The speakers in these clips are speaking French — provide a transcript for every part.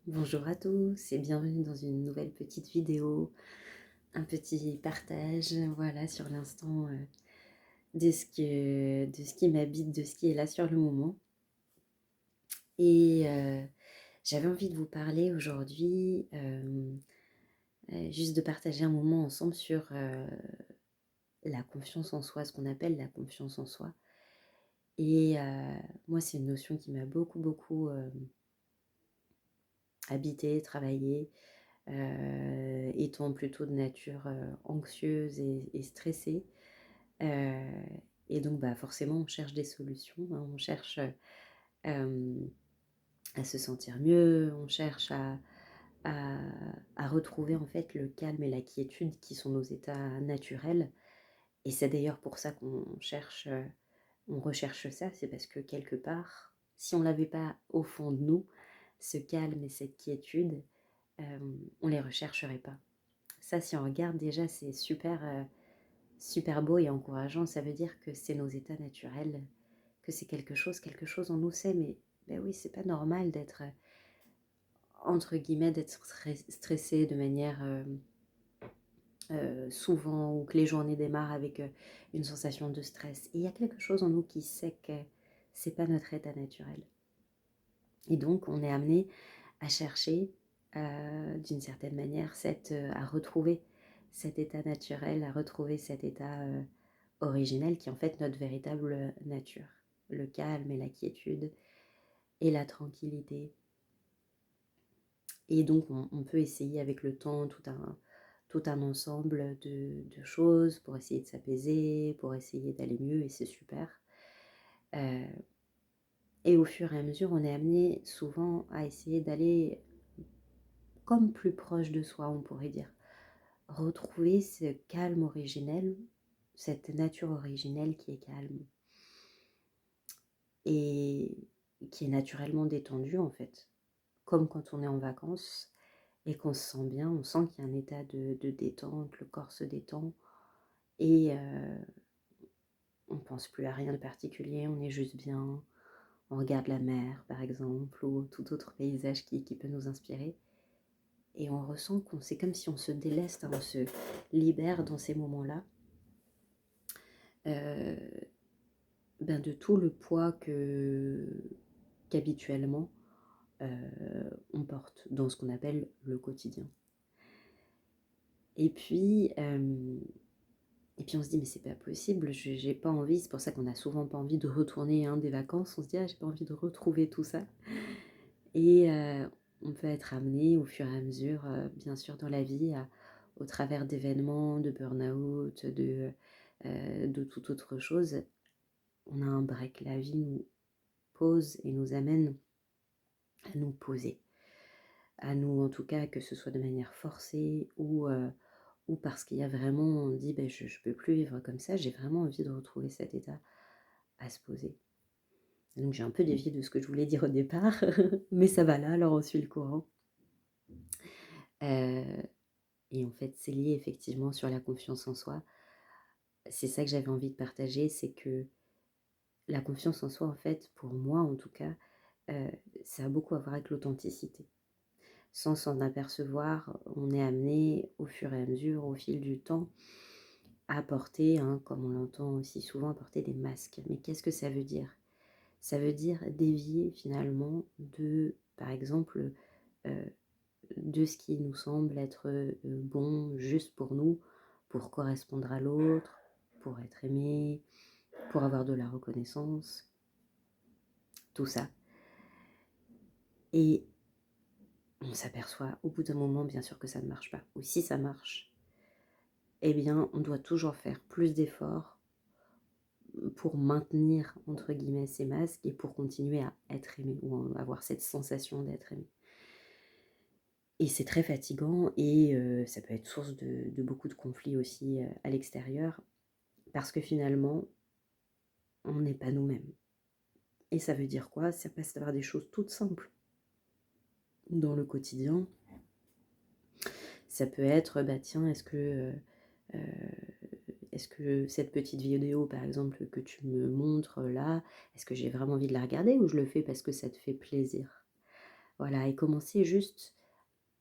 Bonjour à tous et bienvenue dans une nouvelle petite vidéo, un petit partage, voilà, sur l'instant de ce qui m'habite, de ce qui est là sur le moment. Et j'avais envie de vous parler aujourd'hui, juste de partager un moment ensemble sur la confiance en soi, ce qu'on appelle la confiance en soi. Et moi, c'est une notion qui m'a beaucoup habité, travaillé. Étant plutôt de nature anxieuse et stressée. Euh, et donc bah, forcément on cherche des solutions, hein, on cherche euh, à se sentir mieux, on cherche à, à retrouver en fait le calme et la quiétude qui sont nos états naturels. Et c'est d'ailleurs pour ça qu'on cherche, on recherche ça, c'est parce que quelque part, si on l'avait pas au fond de nous, ce calme et cette quiétude, on les rechercherait pas. Ça, si on regarde déjà, c'est super beau et encourageant. Ça veut dire que c'est nos états naturels, que c'est quelque chose en nous sait. Mais ben oui, c'est pas normal d'être, entre guillemets, d'être stressé de manière souvent, ou que les journées démarrent avec une sensation de stress. Et il y a quelque chose en nous qui sait que c'est pas notre état naturel. Et donc, on est amené à chercher, d'une certaine manière, à retrouver cet état naturel, à retrouver cet état originel qui est en fait notre véritable nature. Le calme et la quiétude et la tranquillité. Et donc, on peut essayer avec le temps tout un ensemble de choses pour essayer de s'apaiser, pour essayer d'aller mieux, et c'est super. Euh, et au fur et à mesure, on est amené souvent à essayer d'aller comme plus proche de soi, on pourrait dire. Retrouver ce calme originel, cette nature originelle qui est calme et qui est naturellement détendue en fait. Comme quand on est en vacances et qu'on se sent bien, on sent qu'il y a un état de détente, le corps se détend et on ne pense plus à rien de particulier, on est juste bien, on regarde la mer par exemple ou tout autre paysage qui peut nous inspirer. Et on ressent qu'on c'est comme si on se déleste, hein, on se libère dans ces moments-là euh, de tout le poids qu'habituellement on porte dans ce qu'on appelle le quotidien. Et puis, euh, et puis on se dit mais c'est pas possible, j'ai pas envie, c'est pour ça qu'on a souvent pas envie de retourner des vacances, on se dit ah j'ai pas envie de retrouver tout ça. Et on peut être amené au fur et à mesure, bien sûr dans la vie, au travers d'événements, de burn-out, de toute autre chose, on a un break, la vie nous pose et nous amène à nous poser. À nous en tout cas, que ce soit de manière forcée ou parce qu'il y a vraiment, on dit ben, je ne peux plus vivre comme ça, j'ai vraiment envie de retrouver cet état à se poser. Donc j'ai un peu dévié de ce que je voulais dire au départ, mais ça va là, alors on suit le courant. Euh, et en fait, c'est lié effectivement sur la confiance en soi. C'est ça que j'avais envie de partager, c'est que la confiance en soi, en fait, pour moi en tout cas, euh, ça a beaucoup à voir avec l'authenticité. Sans s'en apercevoir, on est amené au fur et à mesure, au fil du temps, à porter, comme on l'entend aussi souvent, à porter des masques. Mais qu'est-ce que ça veut dire? Ça veut dire dévier finalement par exemple, euh, de ce qui nous semble être bon juste pour nous, pour correspondre à l'autre, pour être aimé, pour avoir de la reconnaissance, tout ça. Et on s'aperçoit au bout d'un moment, bien sûr, que ça ne marche pas. Ou si ça marche, eh bien, on doit toujours faire plus d'efforts pour maintenir, entre guillemets, ces masques et pour continuer à être aimé ou à avoir cette sensation d'être aimé. Et c'est très fatigant et ça peut être source de beaucoup de conflits aussi à l'extérieur parce que finalement, on n'est pas nous-mêmes. Et ça veut dire quoi? Ça passe par des choses toutes simples dans le quotidien. Ça peut être, bah tiens, euh, est-ce que cette petite vidéo, par exemple, que tu me montres là, est-ce que j'ai vraiment envie de la regarder ou je le fais parce que ça te fait plaisir? Voilà, et commencer juste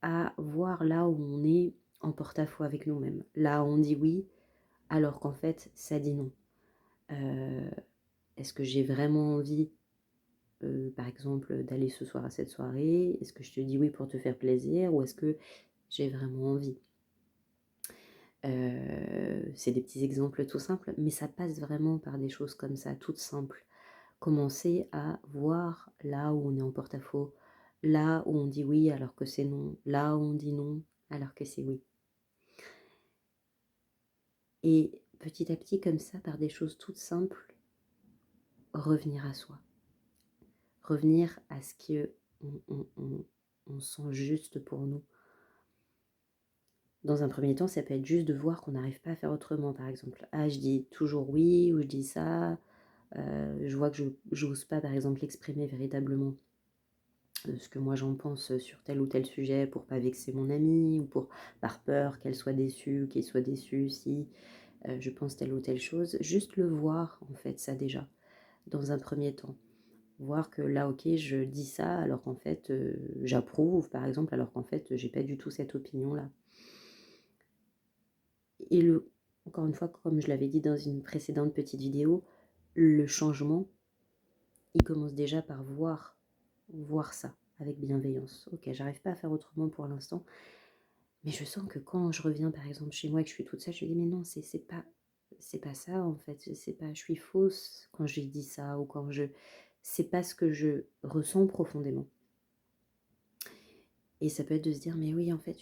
à voir là où on est en porte-à-faux avec nous-mêmes. Là où on dit oui, alors qu'en fait, ça dit non. Est-ce que j'ai vraiment envie, par exemple, d'aller ce soir à cette soirée? Est-ce que je te dis oui pour te faire plaisir ou est-ce que j'ai vraiment envie? C'est des petits exemples tout simples, mais ça passe vraiment par des choses comme ça, toutes simples. Commencer à voir là où on est en porte-à-faux, là où on dit oui alors que c'est non, là où on dit non alors que c'est oui. Et petit à petit, comme ça, par des choses toutes simples, revenir à soi. Revenir à ce que on sent juste pour nous. Dans un premier temps, ça peut être juste de voir qu'on n'arrive pas à faire autrement, par exemple. Ah, je dis toujours oui, ou je dis ça. Je vois que je n'ose pas, par exemple, exprimer véritablement ce que moi j'en pense sur tel ou tel sujet pour pas vexer mon amie, ou pour par peur qu'elle soit déçue, qu'il soit déçu si je pense telle ou telle chose. Juste le voir, en fait, ça déjà, dans un premier temps. Voir que là, ok, je dis ça alors qu'en fait, j'approuve, par exemple, alors qu'en fait, j'ai pas du tout cette opinion-là. Et encore une fois, comme je l'avais dit dans une précédente petite vidéo, le changement, il commence déjà par voir ça avec bienveillance. Ok, j'arrive pas à faire autrement pour l'instant, mais je sens que quand je reviens par exemple chez moi et que je suis toute seule, je me dis mais non, c'est pas ça en fait, c'est pas, je suis fausse quand j'ai dit ça ou quand c'est pas ce que je ressens profondément. Et ça peut être de se dire mais oui en fait,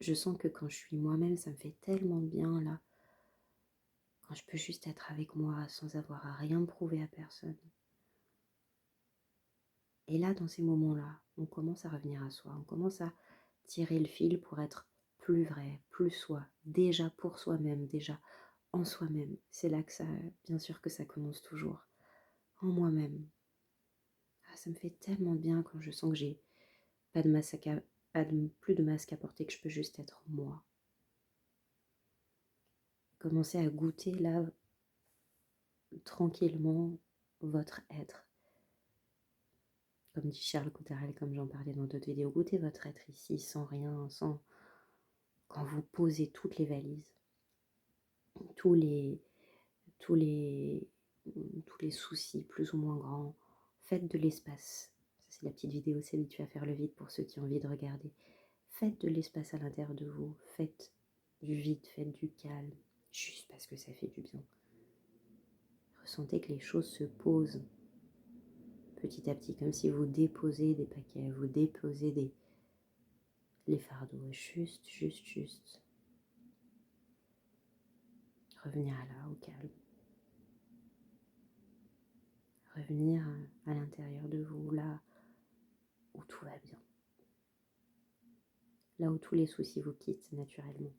je sens que quand je suis moi-même, ça me fait tellement de bien là, quand je peux juste être avec moi sans avoir à rien prouver à personne. Et là, dans ces moments-là, on commence à revenir à soi, on commence à tirer le fil pour être plus vrai, plus soi, déjà pour soi-même, déjà en soi-même. C'est là que ça, bien sûr que ça commence toujours, en moi-même. Ah, ça me fait tellement bien quand je sens que j'ai pas de masque plus de masque à porter, que je peux juste être moi. Commencez à goûter là, tranquillement, votre être. Comme dit Charles Coutarel, comme j'en parlais dans d'autres vidéos, goûtez votre être ici, sans rien, sans... Quand vous posez toutes les valises, tous les, tous les, tous les soucis plus ou moins grands, faites de l'espace. Ça, c'est la petite vidéo, c'est habitué à faire le vide pour ceux qui ont envie de regarder. Faites de l'espace à l'intérieur de vous, faites du vide, faites du calme, juste parce que ça fait du bien. Ressentez que les choses se posent petit à petit, comme si vous déposez des paquets, vous déposez les fardeaux, juste. Revenir là, au calme. Revenir à l'intérieur de vous, là où tout va bien. Là où tous les soucis vous quittent naturellement.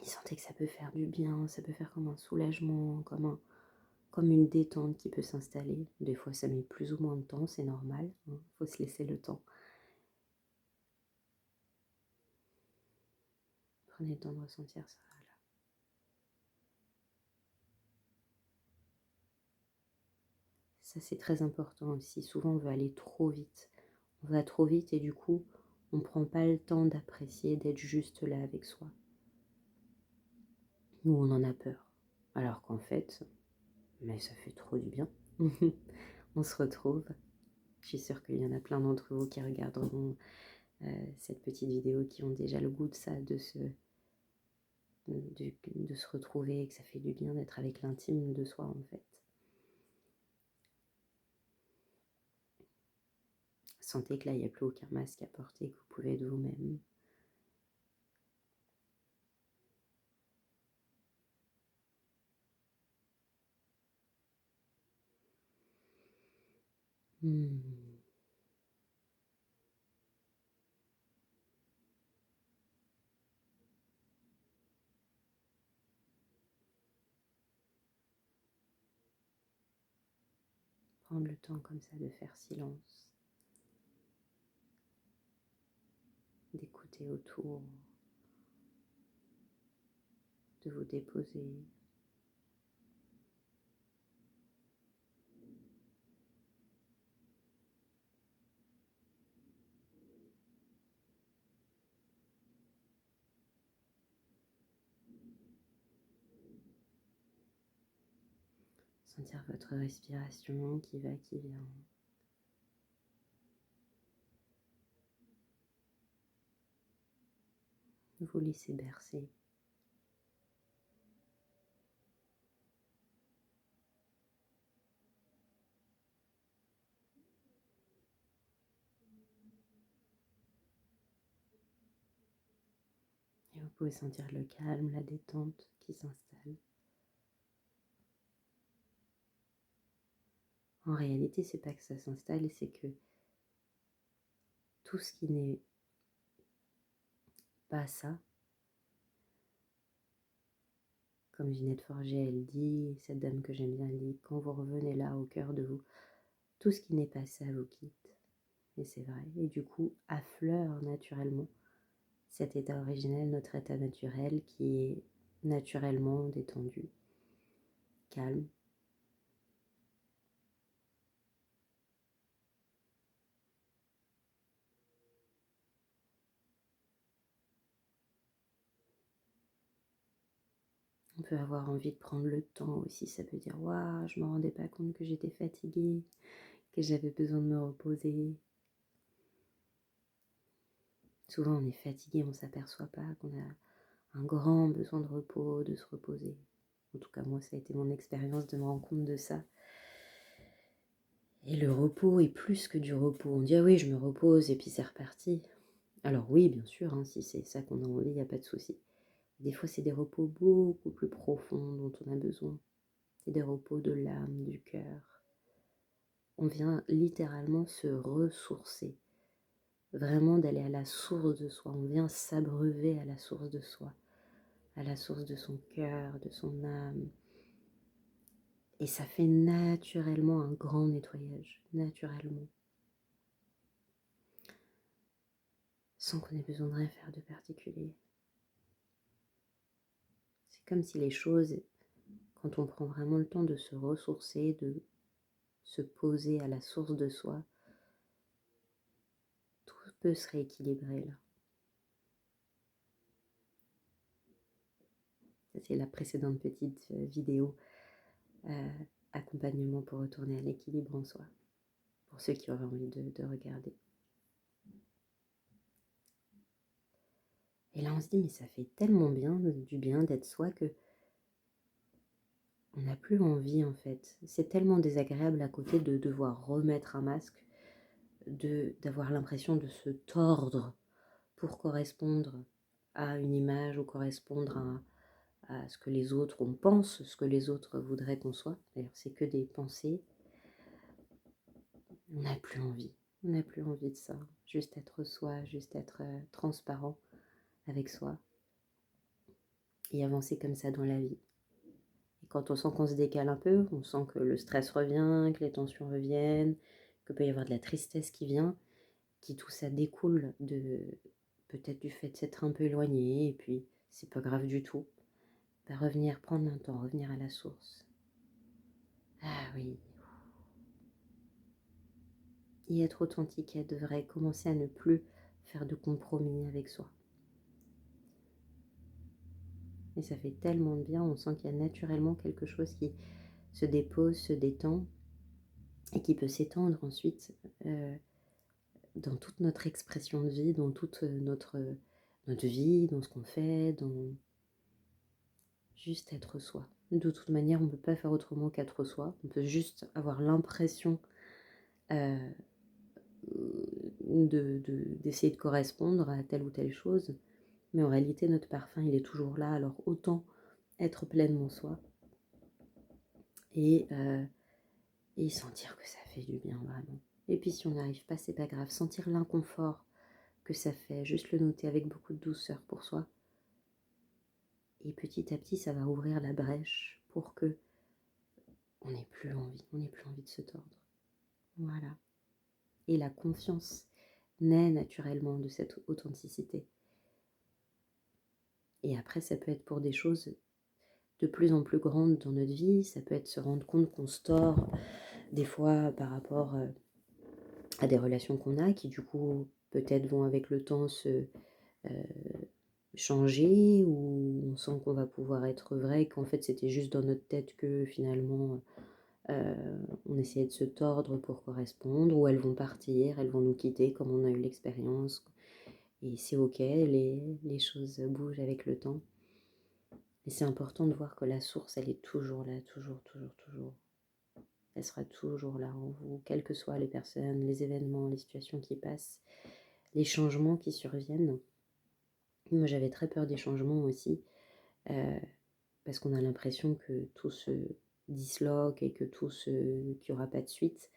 Et sentez que ça peut faire du bien, ça peut faire comme un soulagement, comme une détente qui peut s'installer. Des fois, ça met plus ou moins de temps, c'est normal. Faut se laisser le temps. Prenez le temps de ressentir ça. Là. Ça, c'est très important aussi. Souvent, on veut aller trop vite. On va trop vite et du coup, on ne prend pas le temps d'apprécier, d'être juste là avec soi. Nous, on en a peur. Alors qu'en fait, mais ça fait trop du bien. On se retrouve. Je suis sûre qu'il y en a plein d'entre vous qui regarderont cette petite vidéo, qui ont déjà le goût de ça, de se retrouver, que ça fait du bien d'être avec l'intime de soi en fait. Sentez que là, il n'y a plus aucun masque à porter, que vous pouvez être vous-même. Prendre le temps comme ça de faire silence, d'écouter autour, de vous déposer. Sentir votre respiration qui va, qui vient. Vous laissez bercer. Et vous pouvez sentir le calme, la détente qui s'installe. En réalité, c'est pas que ça s'installe, c'est que tout ce qui n'est pas ça, comme Ginette Forget, elle dit, cette dame que j'aime bien, elle dit, quand vous revenez là au cœur de vous, tout ce qui n'est pas ça vous quitte. Et c'est vrai. Et du coup, affleure naturellement cet état originel, notre état naturel qui est naturellement détendu, calme. On peut avoir envie de prendre le temps aussi, ça peut dire waouh, je ne me rendais pas compte que j'étais fatiguée, que j'avais besoin de me reposer. Souvent on est fatigué, on ne s'aperçoit pas qu'on a un grand besoin de repos, de se reposer. En tout cas moi ça a été mon expérience de me rendre compte de ça. Et le repos est plus que du repos. On dit ah oui je me repose et puis c'est reparti. Alors oui bien sûr, hein, si c'est ça qu'on a envie, il n'y a pas de souci. Des fois c'est des repos beaucoup plus profonds dont on a besoin. C'est des repos de l'âme, du cœur. On vient littéralement se ressourcer, vraiment d'aller à la source de soi. On vient s'abreuver à la source de soi, à la source de son cœur, de son âme. Et ça fait naturellement un grand nettoyage, naturellement, sans qu'on ait besoin de rien faire de particulier. C'est comme si les choses, quand on prend vraiment le temps de se ressourcer, de se poser à la source de soi, tout peut se rééquilibrer là. Ça, c'est la précédente petite vidéo, accompagnement pour retourner à l'équilibre en soi, pour ceux qui auraient envie de regarder. Et là, on se dit, mais ça fait tellement bien, du bien d'être soi que on n'a plus envie en fait. C'est tellement désagréable à côté de devoir remettre un masque, d'avoir l'impression de se tordre pour correspondre à une image ou correspondre à ce que les autres, on pense, ce que les autres voudraient qu'on soit. D'ailleurs, c'est que des pensées. On n'a plus envie. On n'a plus envie de ça. Juste être soi, juste être transparent avec soi et avancer comme ça dans la vie. Et quand on sent qu'on se décale un peu, on sent que le stress revient, que les tensions reviennent, qu'il peut y avoir de la tristesse qui vient, qui tout ça découle de peut-être du fait de s'être un peu éloigné, et puis c'est pas grave du tout. Bah, revenir, prendre un temps, revenir à la source. Ah oui. Y être authentique, être vrai, commencer à ne plus faire de compromis avec soi. Et ça fait tellement de bien, on sent qu'il y a naturellement quelque chose qui se dépose, se détend et qui peut s'étendre ensuite dans toute notre expression de vie, dans toute notre vie, dans ce qu'on fait, dans juste être soi. De toute manière, on ne peut pas faire autrement qu'être soi. On peut juste avoir l'impression d'essayer de correspondre à telle ou telle chose, mais en réalité, notre parfum, il est toujours là, alors autant être pleinement soi et sentir que ça fait du bien vraiment. Et puis si on n'arrive pas, c'est pas grave. Sentir l'inconfort que ça fait, juste le noter avec beaucoup de douceur pour soi. Et petit à petit, ça va ouvrir la brèche pour que on n'ait plus envie de se tordre. Voilà. Et la confiance naît naturellement de cette authenticité. Et après, ça peut être pour des choses de plus en plus grandes dans notre vie. Ça peut être se rendre compte qu'on se tord des fois par rapport à des relations qu'on a qui du coup peut-être vont avec le temps se changer, ou on sent qu'on va pouvoir être vrai, qu'en fait c'était juste dans notre tête que finalement on essayait de se tordre pour correspondre, ou elles vont partir, elles vont nous quitter comme on a eu l'expérience. Et c'est OK, les choses bougent avec le temps. Et c'est important de voir que la source, elle est toujours là, toujours, toujours, toujours. Elle sera toujours là en vous, quelles que soient les personnes, les événements, les situations qui passent, les changements qui surviennent. Moi, j'avais très peur des changements aussi, parce qu'on a l'impression que tout se disloque et que qu'il n'y aura pas de suite.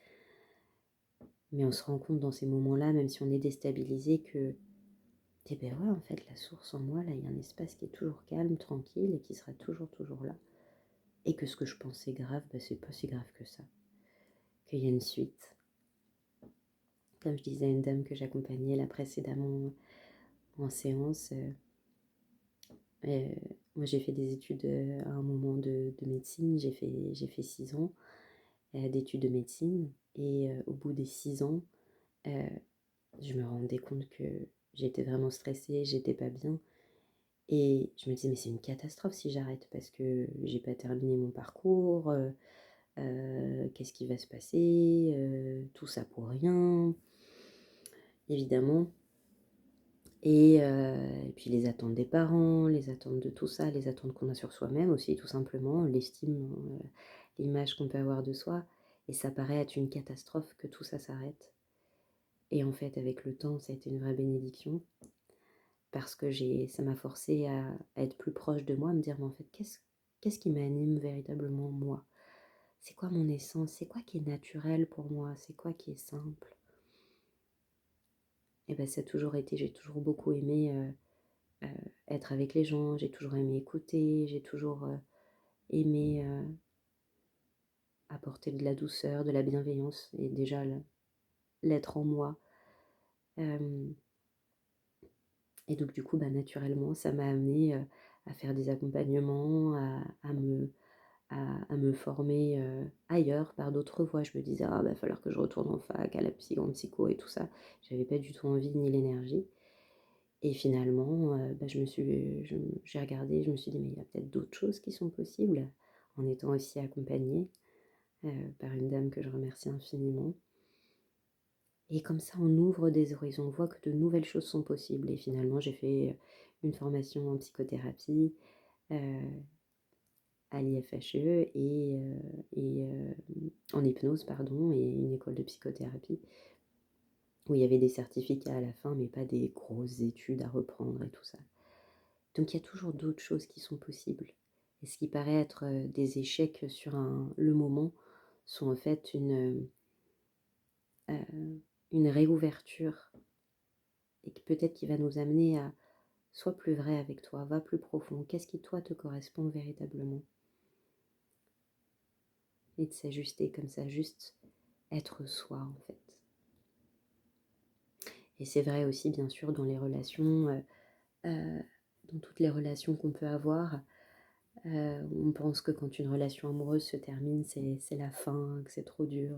Mais on se rend compte dans ces moments-là, même si on est déstabilisé, que eh ben ouais, en fait, la source en moi, là, il y a un espace qui est toujours calme, tranquille et qui sera toujours, toujours là. Et que ce que je pensais grave, bah, c'est pas si grave que ça. Qu'il y a une suite. Comme je disais à une dame que j'accompagnais là précédemment en séance, moi j'ai fait des études à un moment de médecine, j'ai fait 6 ans d'études de médecine. Et au bout des 6 ans, je me rendais compte que j'étais vraiment stressée, j'étais pas bien. Et je me disais, mais c'est une catastrophe si j'arrête parce que j'ai pas terminé mon parcours, qu'est-ce qui va se passer, tout ça pour rien, évidemment. Et puis les attentes des parents, les attentes de tout ça, les attentes qu'on a sur soi-même aussi, tout simplement, l'estime, l'image qu'on peut avoir de soi. Et ça paraît être une catastrophe que tout ça s'arrête. Et en fait, avec le temps, ça a été une vraie bénédiction parce que ça m'a forcé à être plus proche de moi, à me dire, mais en fait, qu'est-ce qui m'anime véritablement moi? C'est quoi mon essence? C'est quoi qui est naturel pour moi? C'est quoi qui est simple? Et ben ça a toujours été, j'ai toujours beaucoup aimé être avec les gens, j'ai toujours aimé écouter, j'ai toujours aimé apporter de la douceur, de la bienveillance, et déjà l'être en moi. Euh, et donc du coup, bah, naturellement, ça m'a amené à faire des accompagnements, à me former ailleurs par d'autres voies. Je me disais, ah, bah, il va falloir que je retourne en fac, à la psy, en psycho et tout ça. J'avais pas du tout envie ni l'énergie. Et finalement, bah, j'ai regardé, je me suis dit, mais il y a peut-être d'autres choses qui sont possibles, en étant aussi accompagnée par une dame que je remercie infiniment. Et comme ça, on ouvre des horizons, on voit que de nouvelles choses sont possibles. Et finalement, j'ai fait une formation en psychothérapie à l'IFHE et en hypnose, pardon, et une école de psychothérapie où il y avait des certificats à la fin, mais pas des grosses études à reprendre et tout ça. Donc il y a toujours d'autres choses qui sont possibles. Et ce qui paraît être des échecs sur le moment sont en fait une réouverture, et peut-être qui va nous amener à sois plus vrai avec toi, va plus profond. Qu'est-ce qui toi te correspond véritablement? Et de s'ajuster comme ça, juste être soi en fait. Et c'est vrai aussi bien sûr dans les relations, dans toutes les relations qu'on peut avoir. On pense que quand une relation amoureuse se termine, c'est la fin, que c'est trop dur.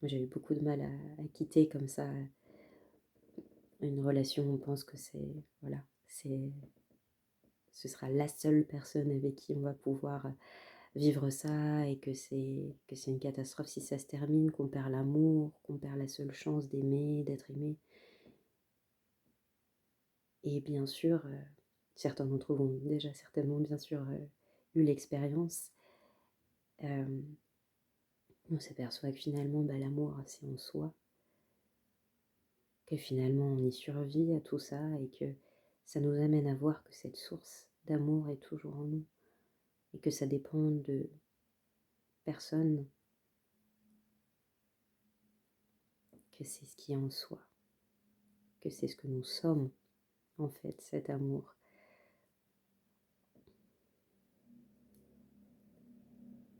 Moi, j'ai eu beaucoup de mal à quitter comme ça une relation. On pense que voilà, ce sera la seule personne avec qui on va pouvoir vivre ça, et que c'est une catastrophe si ça se termine, qu'on perd l'amour, qu'on perd la seule chance d'aimer, d'être aimé. Et bien sûr, certains d'entre vous ont déjà certainement bien sûr eu l'expérience. On s'aperçoit que finalement, bah, l'amour, c'est en soi, que finalement on y survit à tout ça, et que ça nous amène à voir que cette source d'amour est toujours en nous, et que ça dépend de personne, que c'est ce qui est en soi, que c'est ce que nous sommes en fait, cet amour.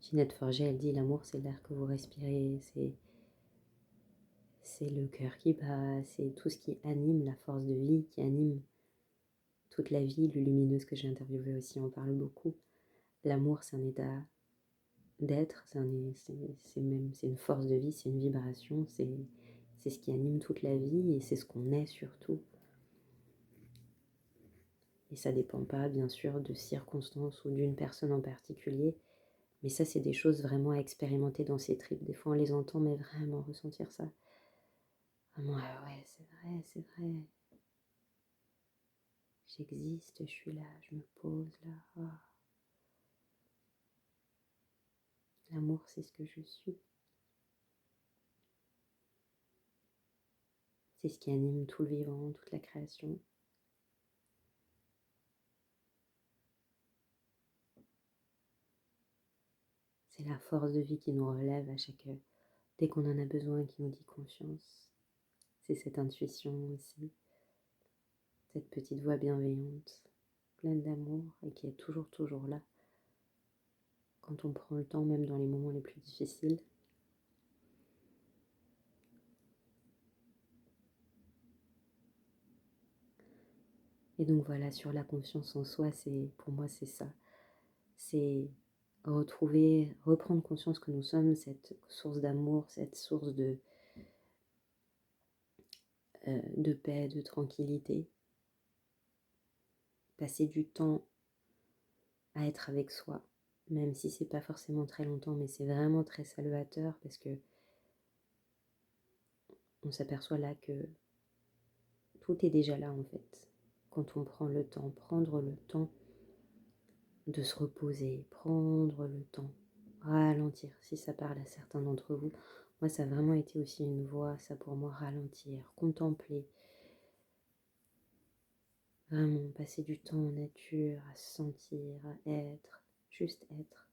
Ginette Forget, elle dit, l'amour c'est l'air que vous respirez, c'est le cœur qui bat, c'est tout ce qui anime, la force de vie qui anime toute la vie. Le lumineuse que j'ai interviewé aussi en parle beaucoup. L'amour, c'est un état d'être, c'est une force de vie, c'est une vibration, c'est ce qui anime toute la vie, et c'est ce qu'on est surtout. Et ça dépend pas, bien sûr, de circonstances ou d'une personne en particulier, Mais ça, c'est des choses vraiment à expérimenter dans ces tripes. Des fois, on les entend, mais vraiment ressentir ça. Vraiment, ah ouais, c'est vrai, c'est vrai. J'existe, je suis là, je me pose là. Ah, l'amour, c'est ce que je suis. C'est ce qui anime tout le vivant, toute la création. C'est la force de vie qui nous relève à chaque... Dès qu'on en a besoin, qui nous dit confiance. C'est cette intuition aussi, cette petite voix bienveillante, pleine d'amour et qui est toujours, toujours là quand on prend le temps, même dans les moments les plus difficiles. Et donc voilà, sur la confiance en soi, pour moi c'est ça. C'est retrouver, reprendre conscience que nous sommes cette source d'amour, cette source de paix, de tranquillité. Passer du temps à être avec soi, même si c'est pas forcément très longtemps, mais c'est vraiment très salvateur parce que on s'aperçoit là que tout est déjà là en fait. Quand on prend le temps, prendre le temps de se reposer, prendre le temps, ralentir, si ça parle à certains d'entre vous. Moi, ça a vraiment été aussi une voie, ça pour moi, ralentir, contempler, vraiment passer du temps en nature, à se sentir, à être, juste être.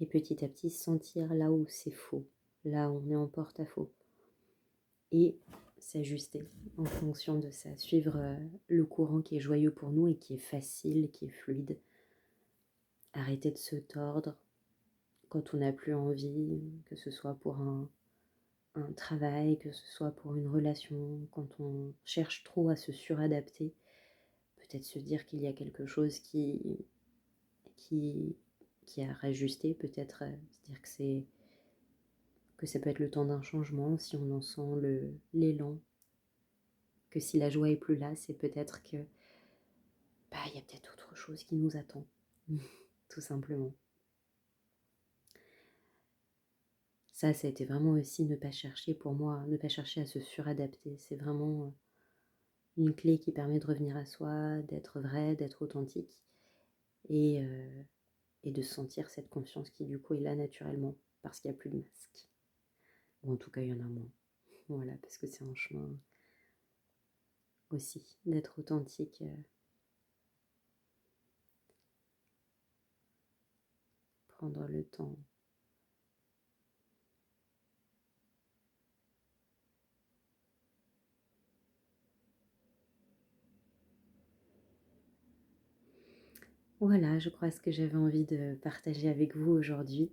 Et petit à petit, sentir là où c'est faux, là où on est en porte-à-faux. Et s'ajuster en fonction de ça, suivre le courant qui est joyeux pour nous et qui est facile, qui est fluide. Arrêter de se tordre quand on n'a plus envie, que ce soit pour un travail, que ce soit pour une relation, quand on cherche trop à se suradapter, peut-être se dire qu'il y a quelque chose qui, qui a rajusté, peut-être se dire que ça peut être le temps d'un changement, si on en sent l'élan, que si la joie est plus là, c'est peut-être que il y a peut-être autre chose qui nous attend, tout simplement. Ça a été vraiment aussi ne pas chercher pour moi, ne pas chercher à se suradapter. C'est vraiment une clé qui permet de revenir à soi, d'être vrai, d'être authentique et, euh, et de sentir cette confiance qui du coup est là naturellement parce qu'il n'y a plus de masque. Ou en tout cas, il y en a moins. Voilà, parce que c'est un chemin aussi d'être authentique, prendre le temps. Voilà, je crois ce que j'avais envie de partager avec vous aujourd'hui.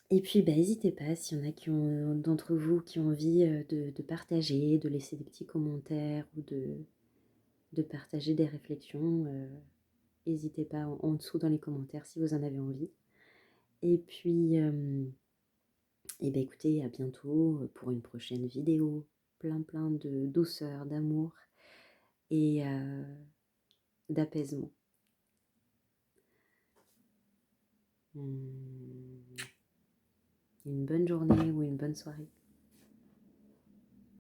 Et puis, n'hésitez pas, s'il y en a d'entre vous qui ont envie de partager, de laisser des petits commentaires ou de partager des réflexions, n'hésitez pas en dessous dans les commentaires si vous en avez envie. Et puis, écoutez, à bientôt pour une prochaine vidéo. Plein de douceur, d'amour et d'apaisement. Une bonne journée ou une bonne soirée.